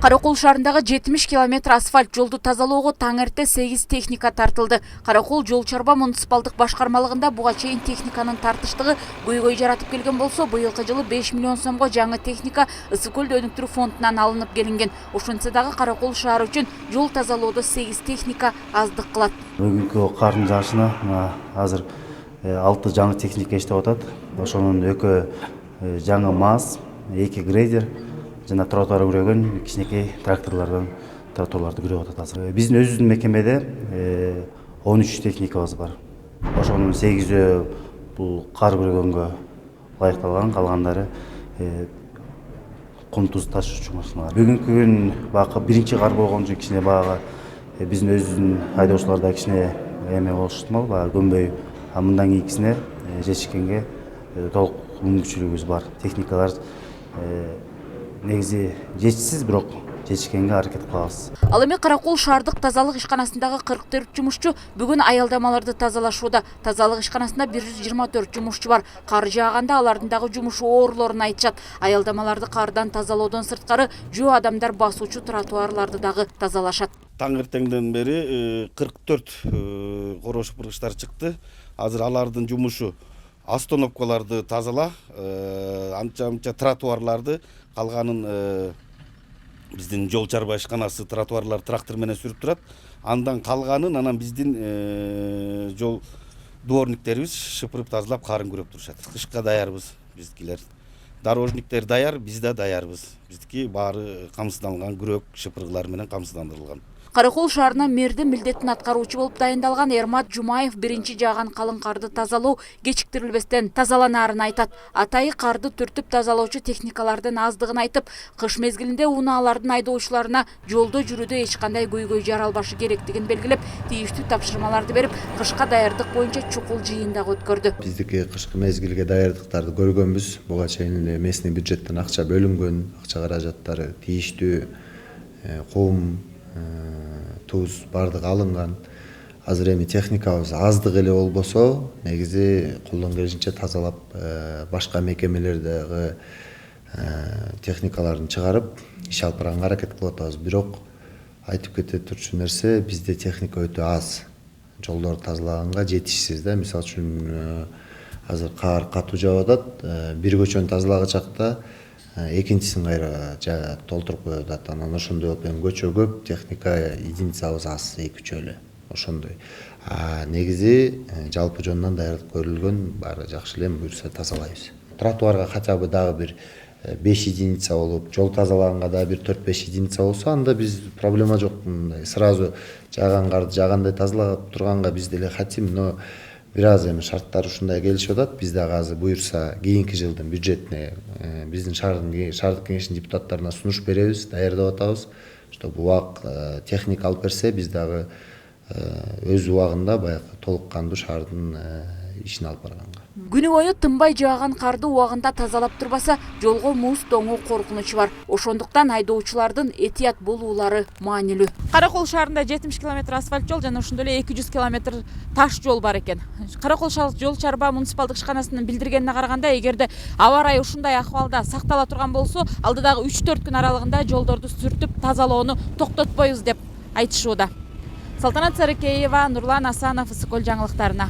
Каракол шаарындагы 70 километр асфальт жолду тазалоого таң эрте 8 техника тартылды. Каракол жол чарба муниципалдык башкармалыгында буга чейин техниканын тартыштыгы көйгөй жаратып келген болсо, быйылкы жылы 5 миллион сомго жаңы техника Ысык көлдү өнүктүрүү фондунан алынып келинген. Ошентсе дагы Каракол шаары үчүн жол тазалоодо 8 техника аздык кылат. Бүгүнкү кардын жаашына азыр 6 жаңы техника иштеп атат. Ошонун экөө жаңы МАЗ, 2 грейдер жана тротуар күрөгөн кичинекей тракторлордон тротуарларды күрөп атат азыр. Биздин өзүбүздүн мекемеде 13 техникабыз бар. Ошонун 8-өө бул кар күрөгөнгө ылайыкталган, калгандары кум туз ташуучу машиналар. Бүгүнкү күн бакы биринчи кар болгон үчүн кичине багы биздин өзүбүздүн айдоочуларда кичине эме болушу ыктымал, багы көнбөй. Мындан кийинкисине жетишкенге толук мүмкүнчүлүгүбүз бар. Техникалар негизи жетишсиз, бирок жетишкенге аракет кылабыз. Ал эми Каракол шаардык тазалык ишканасындагы 44 жумушчу бүгүн аялдамаларды тазалашууда. Тазалык ишканасында 124 жумушчу бар. Кар жааганда алардын дагы жумушу оорлорун айтышат. Аялдамаларды кардан тазалоодон сырткары жөө адамдар басуучу тротуарларды дагы тазалашат. Таң эртеңден бери 44 короо шыпыргычтар чыкты. Азыр алардын жумушу остановкаларды тазала, анча тротуарларды, калганын биздин жол чарба ишканасы тротуарлар трактор менен сүрүп турат. Андан калганын анан биздин жол дворниктерибиз шыпырып тазалап карын күрөп турушат. Кышка даярбыз биздикилер. Дорожниктер даяр, биз да даярбыз. Биздики баары камсыздалган, күрөк шыпыргылар менен камсыздандырылган. Каракол шаарына мэрдин милдетин аткаруучу болуп дайындалган Эрмат Жумаев биринчи жааган калың карды тазалоо кечиктирилбестен тазаланаарын айтат. Атайы карды түртүп тазалоочу техникалардын аздыгын айтып, кыш мезгилинде унаалардын айдоочуларына жолдо жүрүүдө эч кандай көйгөй жаралбашы керектигин белгилеп, тийиштүү тапшырмаларды берип, кышка даярдык боюнча чукул жыйын дагы өткөрдү. Биздики кышкы мезгилге даярдыктарды көргөнбүз. Буга чейин местный бюджеттен акча бөлүнгөн, акча каражаттары тийиштүү, кум, туз бардыгы алынган. Азыр эми техникабыз аздык эле болбосо, негизи колдон келишинче тазалап, башка мекемелердеги техникаларын чыгарып, иш алып барганга аракет кылып атабыз. Бирок айтып кете турчу нерсе, бизде техника өтө аз. Жолдорду тазалаганга жетишсиз да. Мисалы үчүн азыр кар катуу жаап атат, бир көчөнү тазалаган чакта экинчисин кайра толтуруп коюп атат. Анан ошондой болуп эми көчө көп, техника единицабыз аз, 2-3 эле. Ошондой. Негизи жалпы жонунан даярдык көрүлгөн, баары жакшы эле, буюрса тазалайбыз. Тротуарга хотя бы дагы бир 5 единица болуп, жол тазалаганга да бир 4-5 единица болсо, анда биз проблема жок. Мындай сразу жааган карды жаагандай тазалап турганга биз деле хотим, но бир аз эми шарттар ушундай келишип атат. Биз дагы азыр буюрса кийинки жылдын бюджетине биздин шаардык кеңештин депутаттарына сунуш беребиз, даярдап атабыз. Чтобы убак техника алып берсе, биз дагы өз убагында баягы толук кандуу шаардын ишин алып барганга. Күнү бою тынбай жааган карды убагында тазалап турбаса, жолго муз тоңуу коркунучу бар. Ошондуктан айдоочулардын этият болуулары маанилүү. Каракол шаарында 70 километр асфальт жол жана ошондой эле 200 километр таш жол бар экен. Каракол жол чарба муниципалдык ишканасынын билдиргенине караганда, эгерде аба ырайы ушундай акыбалда сактала турган болсо, алдыдагы 3-4 күн аралыгында жолдорду сүртүп тазалоону токтотпойбуз деп айтышууда. Салтанат Сарыкеева, Нурлан Асанов, Ысык көл жаңылыктарына.